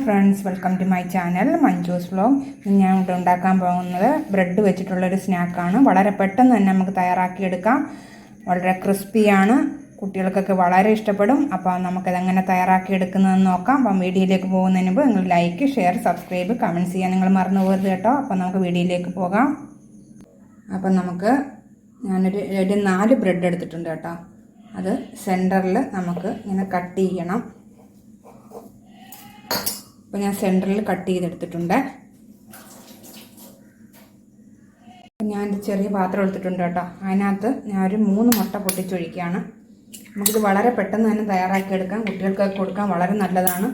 Friends, welcome to my channel Manju's vlog. ഞാൻ ഇവിടെ ഉണ്ടാക്കാൻ പോകുന്നത് ബ്രെഡ് വെച്ചിട്ടുള്ളൊരു സ്നാക്കാണ്. വളരെ പെട്ടെന്ന് തന്നെ നമുക്ക് തയ്യാറാക്കിയെടുക്കാം. വളരെ ക്രിസ്പിയാണ്, കുട്ടികൾക്കൊക്കെ വളരെ ഇഷ്ടപ്പെടും. അപ്പോൾ നമുക്കതെങ്ങനെ തയ്യാറാക്കിയെടുക്കുന്നതെന്ന് നോക്കാം. അപ്പം വീഡിയോയിലേക്ക് പോകുന്നതിന് മുമ്പ് നിങ്ങൾ ലൈക്ക്, ഷെയർ, സബ്സ്ക്രൈബ്, കമൻറ്റ്സ് ചെയ്യാൻ നിങ്ങൾ മറന്നു പോകരുത് കേട്ടോ. അപ്പോൾ നമുക്ക് വീഡിയോയിലേക്ക് പോകാം. അപ്പം ഞാനൊരു 4 ബ്രെഡ് എടുത്തിട്ടുണ്ട് കേട്ടോ. അത് സെൻറ്ററിൽ നമുക്ക് ഇങ്ങനെ കട്ട് ചെയ്യണം. അപ്പോൾ ഞാൻ സെൻറ്ററിൽ കട്ട് ചെയ്തെടുത്തിട്ടുണ്ട്. ഞാൻ ചെറിയ പാത്രം എടുത്തിട്ടുണ്ട് കേട്ടോ. അതിനകത്ത് ഞാനൊരു 3 മുട്ട പൊട്ടിച്ചൊഴിക്കുകയാണ്. നമുക്കിത് വളരെ പെട്ടെന്ന് തന്നെ തയ്യാറാക്കിയെടുക്കാം. കുട്ടികൾക്കൊക്കെ കൊടുക്കാൻ വളരെ നല്ലതാണ്.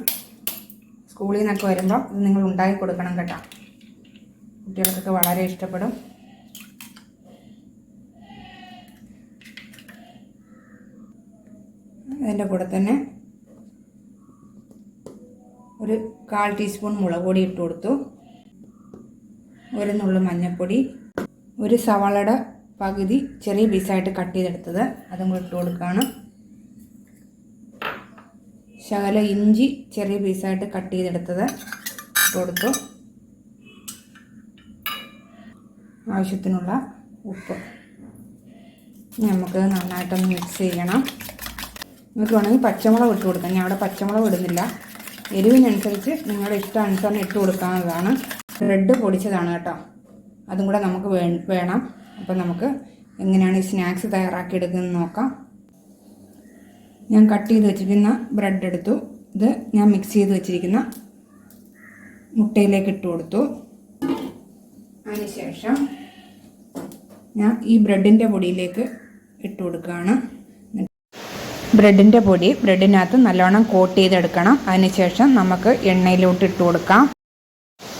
സ്കൂളിൽ നിന്നൊക്കെ വരുമ്പോൾ ഇത് നിങ്ങൾ ഉണ്ടാക്കി കൊടുക്കണം കേട്ടോ. കുട്ടികൾക്കൊക്കെ വളരെ ഇഷ്ടപ്പെടും. അതിൻ്റെ കൂടെ തന്നെ ഒരു 1/4 ടീസ്പൂൺ മുളക് പൊടി ഇട്ട് കൊടുത്തു. ഒരു നുള്ളു മഞ്ഞൾപ്പൊടി, ഒരു സവാളയുടെ പകുതി ചെറിയ പീസായിട്ട് കട്ട് ചെയ്തെടുത്തത് അതും കൂടി ഇട്ട് കൊടുക്കുകയാണ്. ശകല ഇഞ്ചി ചെറിയ പീസായിട്ട് കട്ട് ചെയ്തെടുത്തത് ഇട്ട് കൊടുത്തു. ആവശ്യത്തിനുള്ള ഉപ്പ്. നമുക്ക് നന്നായിട്ടൊന്ന് മിക്സ് ചെയ്യണം. നിങ്ങൾക്ക് വേണമെങ്കിൽ പച്ചമുളക് ഇട്ട് കൊടുക്കാം. ഞാൻ അവിടെ പച്ചമുളക് ഇടുന്നില്ല. എരിവിനനുസരിച്ച് നിങ്ങളുടെ ഇഷ്ടാനുസരണം ഇട്ട് കൊടുക്കാവുന്നതാണ്. ബ്രെഡ് പൊടിച്ചതാണ് കേട്ടോ, അതും കൂടെ നമുക്ക് വേണം. അപ്പോൾ നമുക്ക് എങ്ങനെയാണ് ഈ സ്നാക്സ് തയ്യാറാക്കിയെടുക്കുന്നത് നോക്കാം. ഞാൻ കട്ട് ചെയ്ത് വെച്ചിരിക്കുന്ന ബ്രെഡ് എടുത്തു. ഇത് ഞാൻ മിക്സ് ചെയ്ത് വെച്ചിരിക്കുന്ന മുട്ടയിലേക്ക് ഇട്ട് കൊടുത്തു. അതിനുശേഷം ഞാൻ ഈ ബ്രെഡിൻ്റെ പൊടിയിലേക്ക് ഇട്ട് കൊടുക്കുകയാണ്. ബ്രെഡിൻ്റെ പൊടി ബ്രെഡിനകത്ത് നല്ലോണം കോട്ട് ചെയ്തെടുക്കണം. അതിനുശേഷം നമുക്ക് എണ്ണയിലോട്ട് ഇട്ട് കൊടുക്കാം.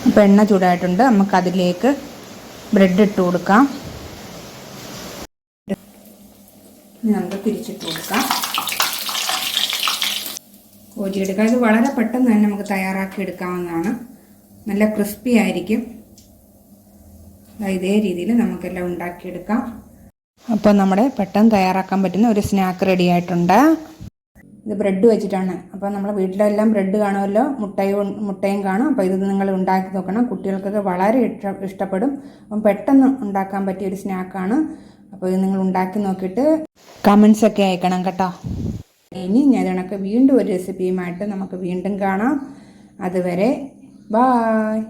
അപ്പോൾ എണ്ണ ചൂടായിട്ടുണ്ട്. നമുക്കതിലേക്ക് ബ്രെഡ് ഇട്ട് കൊടുക്കാം. നമുക്ക് തിരിച്ചിട്ട് കൊടുക്കാം. കോരിയെടുക്കാം. ഇത് വളരെ പെട്ടെന്ന് തന്നെ നമുക്ക് തയ്യാറാക്കി എടുക്കാവുന്നതാണ്. നല്ല ക്രിസ്പി ആയിരിക്കും. ഇതേ രീതിയിൽ നമുക്കെല്ലാം ഉണ്ടാക്കിയെടുക്കാം. അപ്പോൾ നമ്മുടെ പെട്ടെന്ന് തയ്യാറാക്കാൻ പറ്റുന്ന ഒരു സ്നാക്ക് റെഡി ആയിട്ടുണ്ട്. ഇത് ബ്രെഡ് വെച്ചിട്ടാണ്. അപ്പോൾ നമ്മുടെ വീട്ടിലെല്ലാം ബ്രെഡ് കാണുമല്ലോ, മുട്ടയും കാണും. അപ്പോൾ ഇത് നിങ്ങൾ ഉണ്ടാക്കി നോക്കണം. കുട്ടികൾക്കൊക്കെ വളരെ ഇഷ്ടപ്പെടും. അപ്പം പെട്ടെന്ന് ഉണ്ടാക്കാൻ പറ്റിയ ഒരു സ്നാക്കാണ്. അപ്പോൾ ഇത് നിങ്ങൾ ഉണ്ടാക്കി നോക്കിയിട്ട് കമൻസ് ഒക്കെ അയക്കണം കേട്ടോ. ഇനി ഞാൻ വീണ്ടും ഒരു റെസിപ്പിയുമായിട്ട് നമുക്ക് വീണ്ടും കാണാം. അതുവരെ ബായ്.